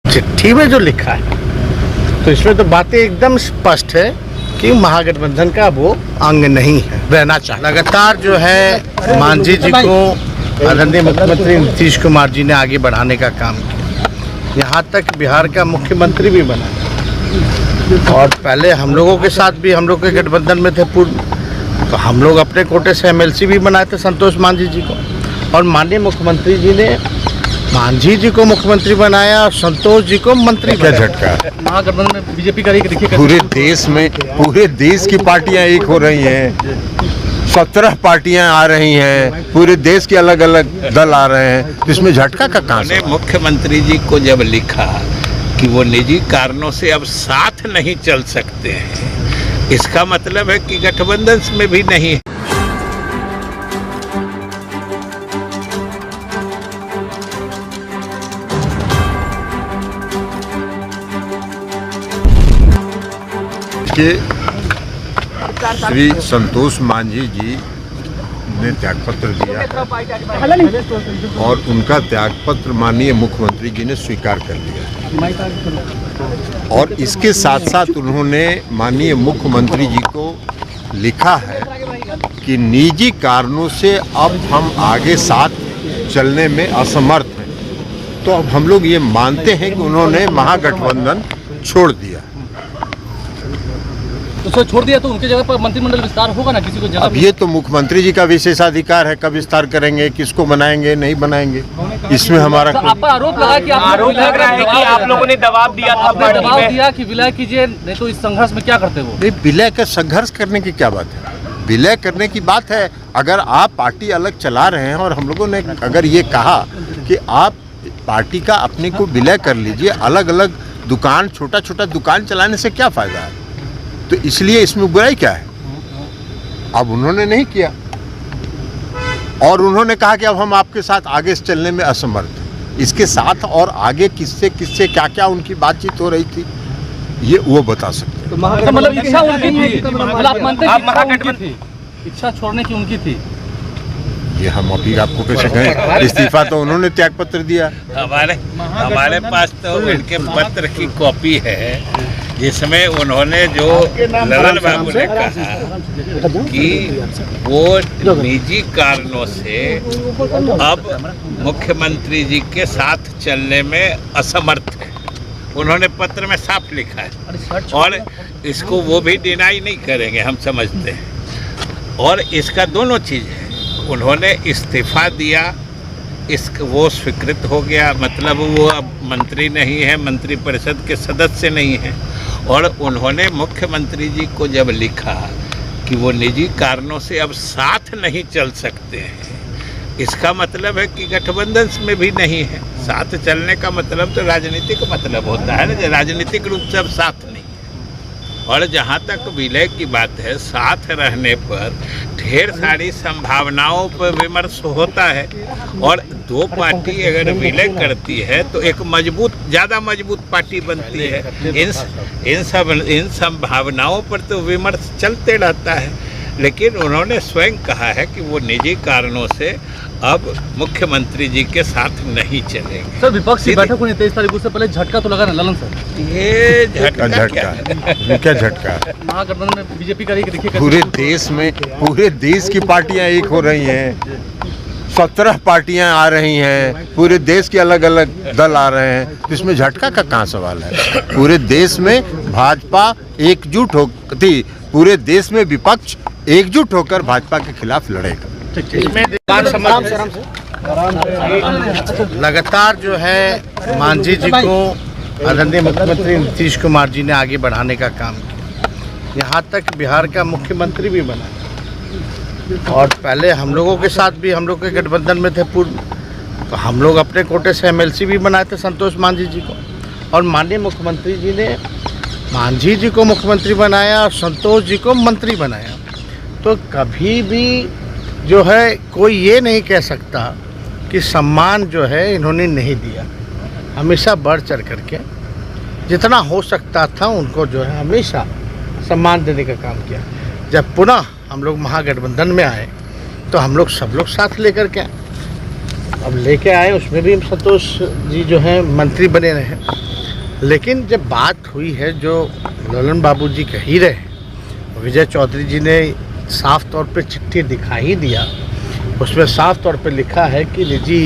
चिट्ठी में जो लिखा है तो इसमें तो बातें एकदम स्पष्ट है कि महागठबंधन का वो अंग नहीं है, रहना चाहिए। लगातार जो है मांझी जी को आदरणीय मुख्यमंत्री नीतीश कुमार जी ने आगे बढ़ाने का काम किया, यहाँ तक बिहार का मुख्यमंत्री भी बना। और पहले हम लोगों के साथ भी हम लोग के गठबंधन में थे पूर्व, तो हम लोग अपने कोटे से एमएलसी भी बनाए थे संतोष मांझी जी को, और माननीय मुख्यमंत्री जी ने मांझी जी को मुख्यमंत्री बनाया और संतोष जी को मंत्री क्या झटका महागठबंधन में बीजेपी का देखिए पूरे देश की पार्टियां एक हो रही हैं, 17 पार्टियां आ रही हैं, पूरे देश के अलग अलग दल आ रहे हैं, तो इसमें झटका का कहां से? मुख्यमंत्री जी को जब लिखा कि वो निजी कारणों से अब साथ नहीं चल सकते हैं, इसका मतलब है कि गठबंधन में भी नहीं है। श्री संतोष मांझी जी ने त्यागपत्र दिया और उनका त्यागपत्र माननीय मुख्यमंत्री जी ने स्वीकार कर लिया, और इसके साथ साथ उन्होंने माननीय मुख्यमंत्री जी को लिखा है कि निजी कारणों से अब हम आगे साथ चलने में असमर्थ हैं। तो अब हम लोग ये मानते हैं कि उन्होंने महागठबंधन छोड़ दिया। तो सर छोड़ दिया तो उनके जगह पर मंत्रिमंडल विस्तार होगा ना किसी को जगह? अब ये तो मुख्यमंत्री जी का विशेषाधिकार है, कब विस्तार करेंगे, किसको बनाएंगे, नहीं बनाएंगे, इसमें हमारा आप पर आरोप लगा कि आप लोगों ने दबाव दिया था, दबाव दिया कि विलय कीजिए, नहीं तो इस संघर्ष में क्या करते वो? नहीं, विलय का संघर्ष करने की क्या बात है? विलय करने की बात है अगर आप पार्टी अलग चला रहे हैं और हम लोगों ने अगर ये कहा कि आप पार्टी का अपने को विलय कर लीजिए, अलग अलग दुकान, छोटा छोटा दुकान चलाने से क्या फायदा है? तो इसलिए इसमें बुराई क्या है? अब उन्होंने नहीं किया और उन्होंने कहा कि अब हम आपके साथ आगे चलने में असमर्थ हैं। इसके साथ और आगे किससे किससे क्या क्या उनकी बातचीत हो रही थी ये वो बता सकते हैं। तो मतलब इच्छा उनकी थी, मतलब आप मानते हैं इच्छा छोड़ने की उनकी थी? ये हम अभी आपको कैसे कहें, इस्तीफा तो उन्होंने त्यागपत्र दिया। हमारे पास तो उनके पत्र की कॉपी है जिसमें उन्होंने जो ललन बाबू ने कहा कि वो निजी कारणों से अब मुख्यमंत्री जी के साथ चलने में असमर्थ है, उन्होंने पत्र में साफ लिखा है और इसको वो भी डिनाई नहीं करेंगे, हम समझते हैं। और इसका दोनों चीज़ है, उन्होंने इस्तीफा दिया, वो स्वीकृत हो गया, मतलब वो अब मंत्री नहीं है, मंत्रिपरिषद के सदस्य नहीं है, और उन्होंने मुख्यमंत्री जी को जब लिखा कि वो निजी कारणों से अब साथ नहीं चल सकते हैं, इसका मतलब है कि गठबंधन में भी नहीं है। साथ चलने का मतलब तो राजनीतिक मतलब होता है ना, राजनीतिक रूप से अब साथ नहीं। और जहाँ तक विलय की बात है, साथ रहने पर ढेर सारी संभावनाओं पर विमर्श होता है, और दो पार्टी अगर विलय करती है तो एक ज़्यादा मजबूत पार्टी बनती है। इन संभावनाओं पर तो विमर्श चलते रहता है, लेकिन उन्होंने स्वयं कहा है कि वो निजी कारणों से अब मुख्यमंत्री जी के साथ नहीं चलेंगे। सर विपक्ष की बैठक हुई 23 तारीख से पहले झटका तो लगा ना ललन सर? ये झटका क्या झटका? महागठबंधन में बीजेपी का देखिए पूरे देश की पार्टियां एक हो रही हैं, 17 पार्टियां आ रही हैं, पूरे देश के अलग अलग दल आ रहे हैं, तो इसमें झटका का कहाँ सवाल है? पूरे देश में भाजपा एकजुट होती, पूरे देश में विपक्ष एकजुट होकर भाजपा के खिलाफ लड़ेगा। लगातार जो है मांझी जी को आदरणीय मुख्यमंत्री नीतीश कुमार जी ने आगे बढ़ाने का काम किया, यहाँ तक बिहार का मुख्यमंत्री भी बना। और पहले हम लोगों के साथ भी हम लोग के गठबंधन में थे पूर्व, तो हम लोग अपने कोटे से एमएलसी भी बनाए थे संतोष मांझी जी को, और माननीय मुख्यमंत्री जी ने मांझी जी को मुख्यमंत्री बनाया और संतोष जी को मंत्री बनाया। तो कभी भी जो है कोई ये नहीं कह सकता कि सम्मान जो है इन्होंने नहीं दिया। हमेशा बढ़ चढ़ करके जितना हो सकता था उनको जो है हमेशा सम्मान देने का काम किया। जब पुनः हम लोग महागठबंधन में आए तो हम लोग सब लोग साथ लेकर के आए, अब लेके आए, उसमें भी संतोष जी जो हैं मंत्री बने रहे। लेकिन जब बात हुई है जो ललन बाबू जी कह ही रहे हैं, विजय चौधरी जी ने साफ तौर पे चिट्ठी दिखा ही दिया। उसमें साफ तौर पे लिखा है कि निजी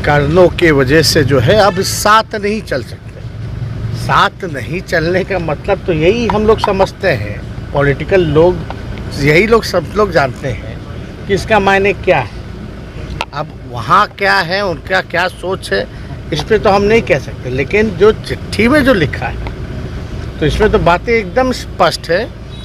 कारणों के वजह से जो है अब साथ नहीं चल सकते। साथ नहीं चलने का मतलब तो यही हम लोग समझते हैं, पॉलिटिकल लोग यही लोग सब लोग जानते हैं कि इसका मायने क्या है। अब वहाँ क्या है, उनका क्या सोच है, इस पे तो हम नहीं कह सकते। लेकिन जो चिट्ठी में जो लिखा है तो इसमें तो बातें एकदम स्पष्ट है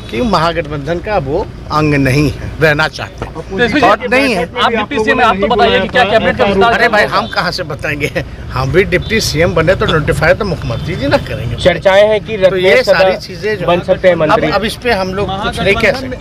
कि महागठबंधन का वो अंग नहीं है, रहना चाहते हैं और नहीं है। आप डिप्टी सीएम हैं, आप तो बताइए कि क्या कैबिनेट का विस्तार। अरे भाई हम कहाँ से बताएंगे, हम भी डिप्टी सीएम बने तो नोटिफाई तो मुख्यमंत्री जी ना करेंगे। चर्चाएं हैं कि तो ये सारी चीजें जो बन सकते हैं मंत्री। अब इस पे हम लोग कुछ नहीं कह सकते।